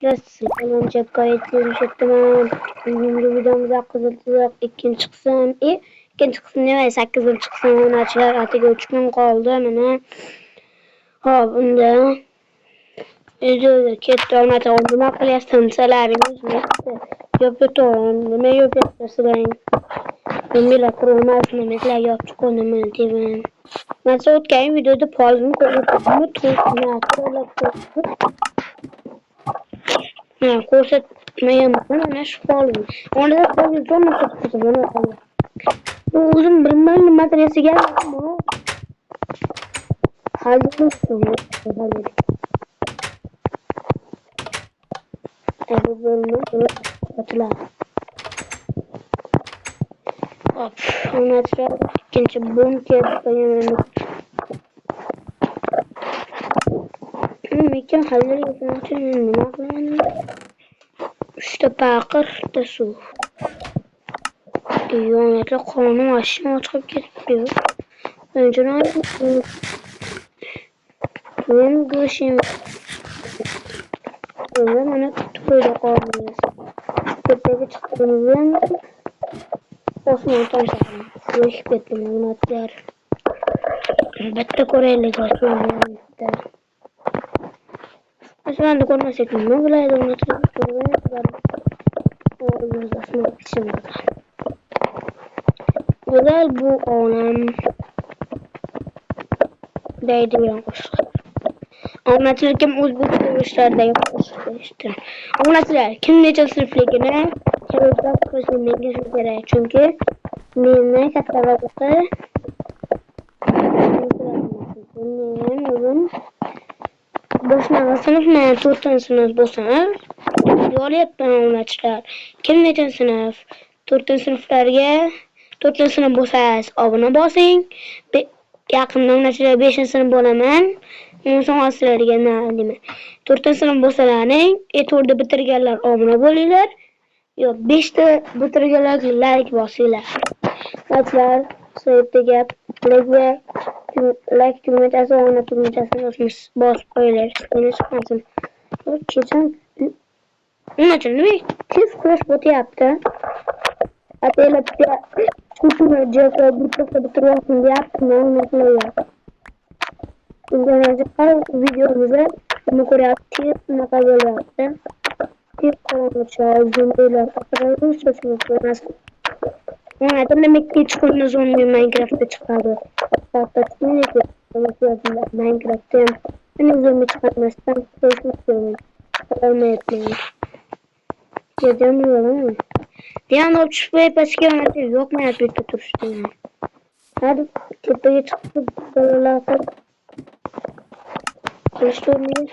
Nasılsın? Önce gayet görüşettim. Bugünkü videomuzda kızıltızak ikinci kısım. İkinci kısım ne var? 8. kısım oynaçılar artık 3 gün kaldı hemen. Ha bunda izliyoruz. Ketti oynatı olduğuna kıyasın. Salarımız neyse. Yapıtı oğlum. Ne yapıtı ben? Mesela kurulmasını mesela yaptık onu ben. Mesela o kendi videoda pauzunu koyup bunu tutmayı ko'rsatmagan mana shu folni. Onda folni zo'rni ko'rsatdim mana folni. Bu o'zim bilmayman nimadir yasigan bu. Hozir bu bölümü atla. Hop, onu atla. İkinci bunker koyalım. Mekan hazır yapılmışın ne? İşte bakır da su. Yönetli konum aşağı çıkıp gidiyor. Önceden benim görüşüm öyle bana böyle kalmıyor. Köpeğe çıktığımızda Osman Tanrı'nın hoş geldin yönetler. Elbette Koreli gastronomi yönetler. Aslında da konuşmak ne bile yönetler. O yüzden pişim var. Güzel bu olan değdi bir koşu. Anlatırken uzbuk dövüşlerde yapmışlar işte. Anlatırlar kim ne sınıfligine televizyon koşulmaya gerek çünkü ne kadar vakti boşuna sınıf ne tutarsanız boşuna yol yapma anlatırlar. Kim ne sınıf turtan sınıflarga turtan sınıf bo'lsangiz obuna bosing. Yaqinda anlatırlar 5 sınıf bo'laman. Son sizlarga nima? 4 sınıf bo'lsalaring, 4da bitirganlar obuna bo'linglar. Yo'q, 5da bitirganlar like bosinglar. Sizlar saytda gap like tugmachasi ona tugmachasini bosib qo'yinglar. Meni chiqmasin. Keyin nima uchun nima tez kurash bo'tyapti? Ataylar shuni joyga bitirib deyaptimi? Nima qilyapti? Videomuzda bunu ko'ryapsiz, bunaqa bo'lyapti. Tez qo'ng'iroq jumlalar taqdirlash so'zsiz. Mana demak kechqurun zo'rni Minecraftda chiqadi. Minecraftda meni zo'rni chiqarmasdan qo'yishim olmayapti. Dedim yo'qmi? Diyan o'chib pastga yo'qmayapti turishdi. Hadi tepaga chiqib bolalar Kılıçdaroğlu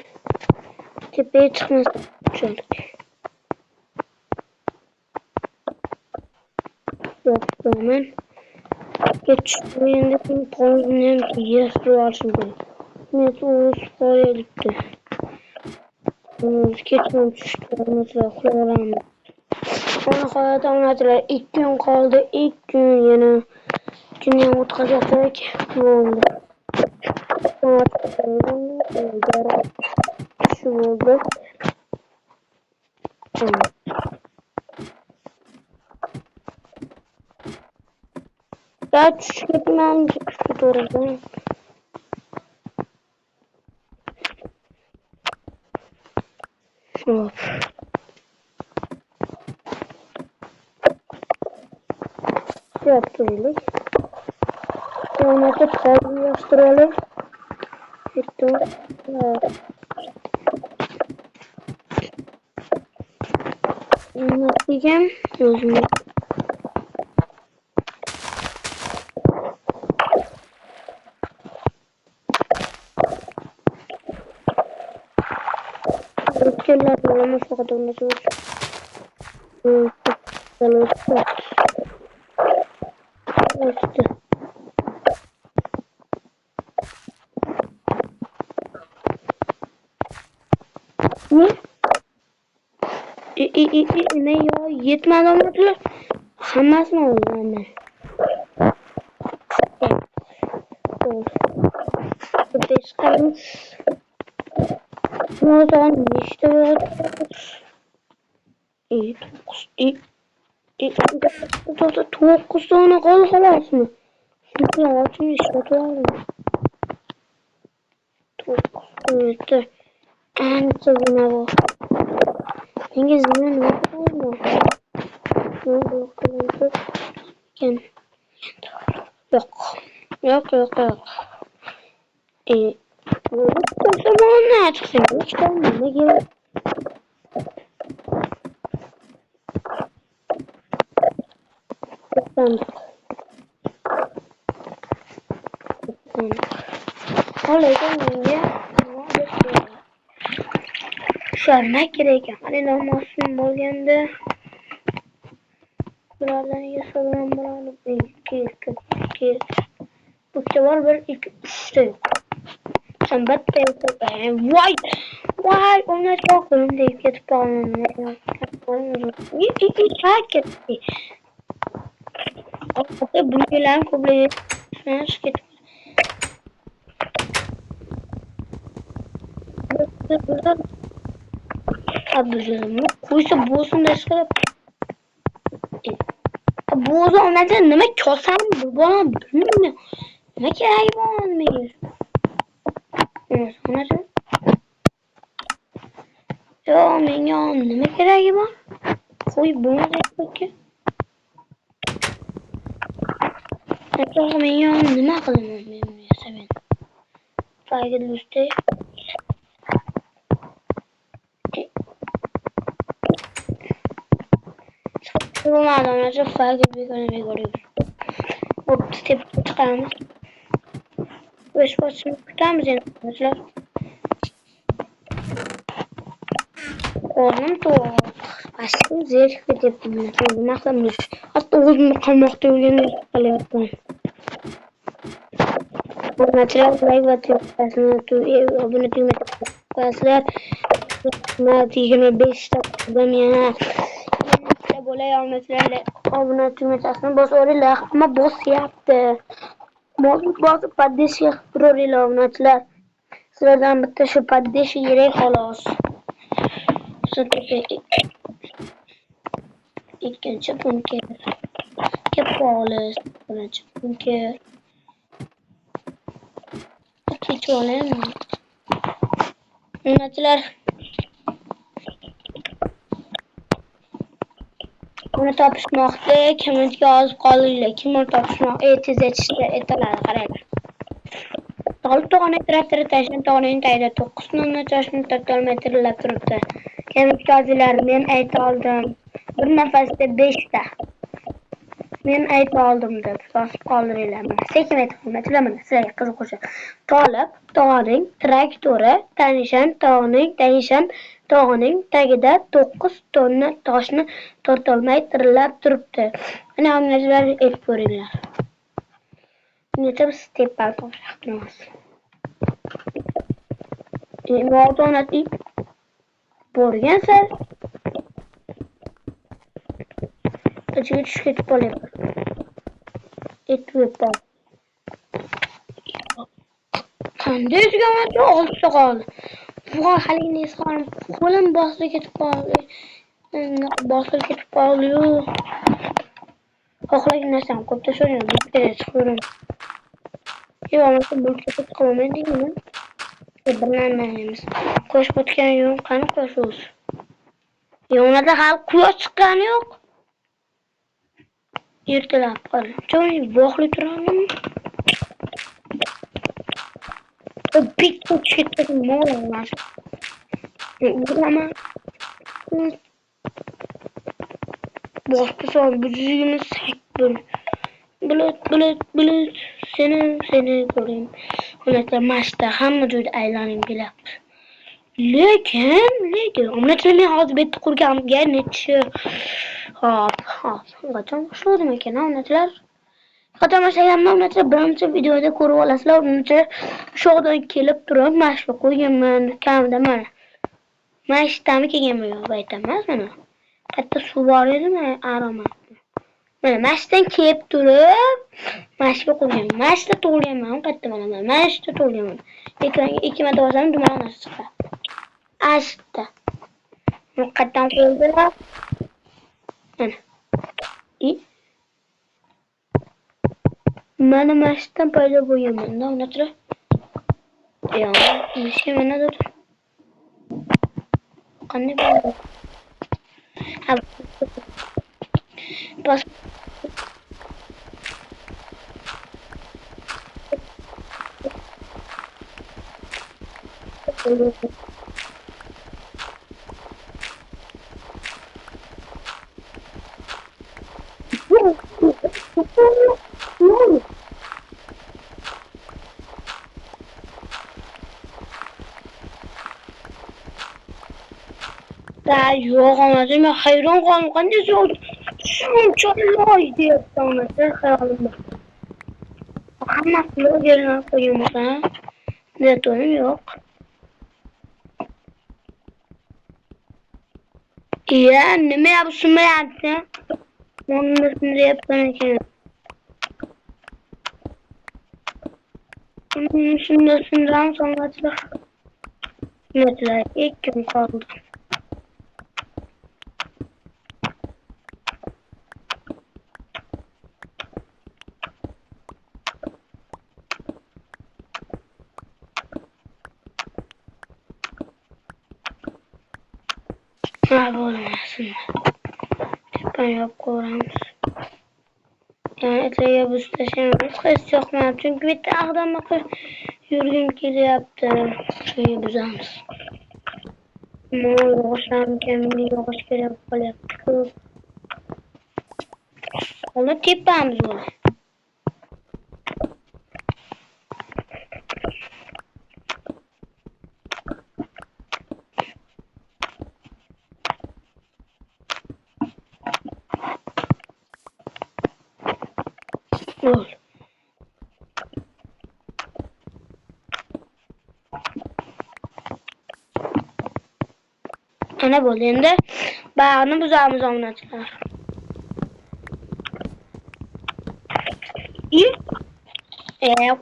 tepeye çıkmaz çöldük. Yok hemen. Geç oyundaki pozisyonen yaslı var şimdi. Net olursa koya gitti. Geçmemiş mesela kullanamam. Ona hayata anlatırlar. 2 gün kaldı. 2 gün yine. Dünya mutlu bu oldu. Şu oldu. Ya çıkmam çıktı oradan. Hop. Yaptırılır. Sonra da paylaştıralım. İşte diyeceğim. Gözümü. Ülkeler olmuş o kadar nasıl işte. Ne? Ne ya? Yetmedi anlatılır. Hammasını oldu anne. Burada çıkarmış. O zaman işte To'qqiz dona qoldi xolasmi? Shunga ochib ishlatyapman. To'qqiz ancha zina bor. Menga zina nima qildi? Yo'q. Yo'q. Zamonla chiqsin. Nimaga? Lekin menga sharma kerak ekan. Qani namosim bo'lganda bulardan yasalgan bo'ladi. Bu var 1 2 3 Sen bitta voy ona to'g'rim deb ketib qoldim. Ketdi. Bunlar ko'plab ketdi. Abduzim qo'ysa bo'lsin dashqarab. Bu o'zi nima kosam bu bola bilmayman. Nima keragi bor menga? Yo menga nima keragi bor? Qo'y bo'lmaydi. Menga nima qilaman men yasamen. Faydali usta. Olmadı ona çok fark etmek görüyoruz. O tip çıkarmış. Beş başını tutar mısın arkadaşlar? Oğlum da başka zevk edip nasıl hatta uzun kalmakta öyle kalıyorum. Mesela live atıyor. Aslında tu abone olmayı arkadaşlar. Ne diyeceğim 5 dakikadan ya. Boleh yang mesela abone olmayı aslında boş orayla ama boş yaptı. Boş paddeş yaptı orayla abone Sıradan bitti şu paddeş yere kalos. İkinci bunker. Kepolis. Birinci bunker. İkinci olayım mı? Anlatılar. Bunu topishmoqda kimga yozib qolinglar. Kim uni topishmoq etizatishda etalar qarang. Tolto'g'ani traktor tashin tog'ning tagida 9 nonni toshni totolmay tirilib turibdi. Kamikazlar men ayta oldim. Bir nafasda 5 ta. Men ayta oldim deb bosib qoldiringlar. Sekin aytmayman, sizlarga qiziq o'sha. Tolib tog'ning traktori tanishan tog'ning tagida 9 tonna toshni tortolmay tirilib turibdi. Mana hammalar aytib ko'ringlar. Necha stepal to'shaqmiz. Mavzunati borgansiz. Ichiga tushib ketib qolyapti. Aytib qanday o'zgarmadi? Oltita qoldi. Voy haligi nesxonim qo'lim bosilib ketib qoldi. Xohlagan narsam ko'pda so'rayman. Bu kerak chiqaram. Yo'q, bu ketib qolmaydimi? Bilmaymiz. Qo'sh o'tgan yo'q, qani qo'shimiz. Yo'nada hali quyosh chiqqani yo'q. Ertalab qoldi. Joy bog'li turamiz. Big chicken more. Ama boshqa son bujigimiz sakbul. Bulut seni ko'ring. Unaqa mashta hamma joyda aylanib keladi. Lekin onachilar hozir bet qurganimga nechi hop qachon boshladim ekan onachilar. Qachon boshlaganimni onachilar birinchi videoda ko'rib olasizlar. Onachilar shoxdan kelib turib mashqa qo'yganman kamida mana. Mashtami kelganman yo'q aytaman mana. Katta suv bor edimi aroma. Mana mashdan kelib turib mashqa qo'yganman. Mashda to'lganman katta mana. Mashda to'lganman. Ekranga 2 marta bosam dumalasi chiqadi. Asta. Muqaddam qo'ydilar. Ana. Mana mashqdan paydo bo'lganman. Mana tur. Ya, nima mana tur. Qanday bo'ldi? Ha, bas. Da yo'q onasi, men hayron qoldim. Qanday shunchalik deyapti onasi xayolimda. Hammasini o'rganib qo'yganman. Neto'nim yo'q. Ya, nima yapishmayapti? Menga deyapman ekan. Shundan sonrachilar. Metlar ikki kun qoldi. Ha, bo'lmasin. Ben yok ko'ramiz. Yani ertaga biz tashlaymiz. Hech yo'qman. Chunki bitta ag'damga yurgim kelyapti. Shunga buzamiz. Yog'ochlarim kamini yog'och kerak qolyapti. Uni tepamiz buni. Ol. Ana bo'ldi endi. Bag'ni buzamiz onachilar.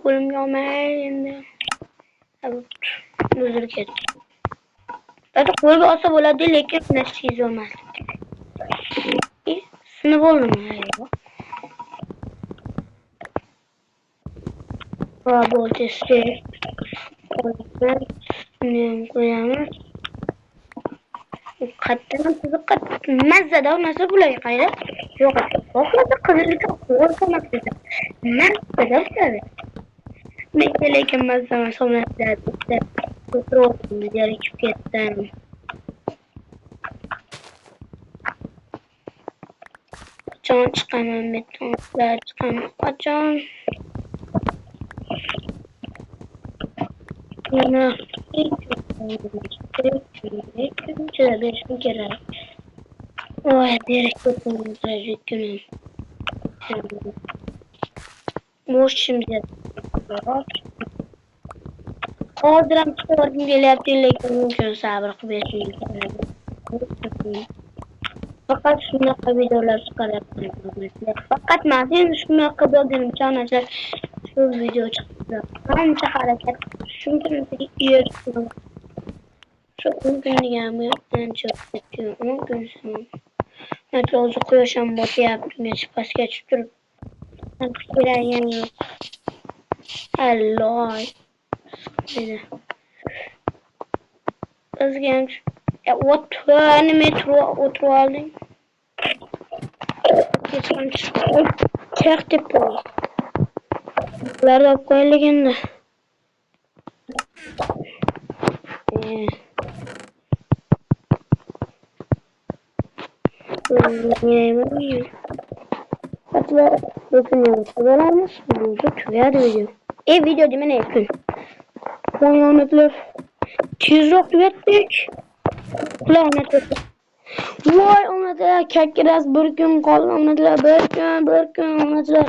Qo'lim yomay endi. Buzilib ketdi. Hadi qo'lga olsa bo'ladi, lekin nasib olmaz. Sinib oldimi? Va bo'ldi işte. Qo'yamiz. Qatdan qiziq mazzada narsa bularga qayda? Yo'q, xohlasa qizillikka qo'rqamoqda. Mazzada bo'ladi. Lekin mazzama so'natlarda o'tirib yarikib ketdim. Qachon chiqaman betonlar chiqaman qachon? Yana ikkinchi kerak. Oy, direkt ko'tarib kunim. Boshimda hozir chiqardim kelyapti, lekin mumkin sabr qilib berishim. Faqat shunaqa videolar chiqaryapman. Faqat men shunaqa bo'lganimcha onalar shu video chiqdi. Qancha harakat shunchaki erishdim. Shu kunligami ancha ketdi. 10 kun so'ng. Net o'zi quyosh ham botyapti. Men pastga tushib turib. Kirayam yo'q. Alloh. Bizga o'tni metro o'tirib olding. Texnik pol. Ularda olib qo'yaylik endi. Video demene yakın. Oynadılar. Tezroq tugatdik. Lanet Voy onalar kakkiras bir kun qoldi onalar bir kun onalar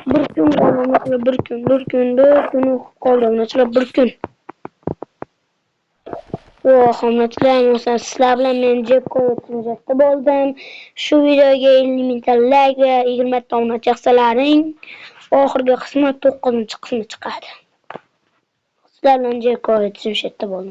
bir kun qoldi onalar bir kun qoldi onalar bir kun. Onalar sizlar bilan men jeb qo'yib bo'ldim. Shu videoga 50 mingta like va 20 ta onacha qilsalaring oxirgi qismi 9-qismi chiqadi. Sizlar bilan jeb qo'yib bo'ldim.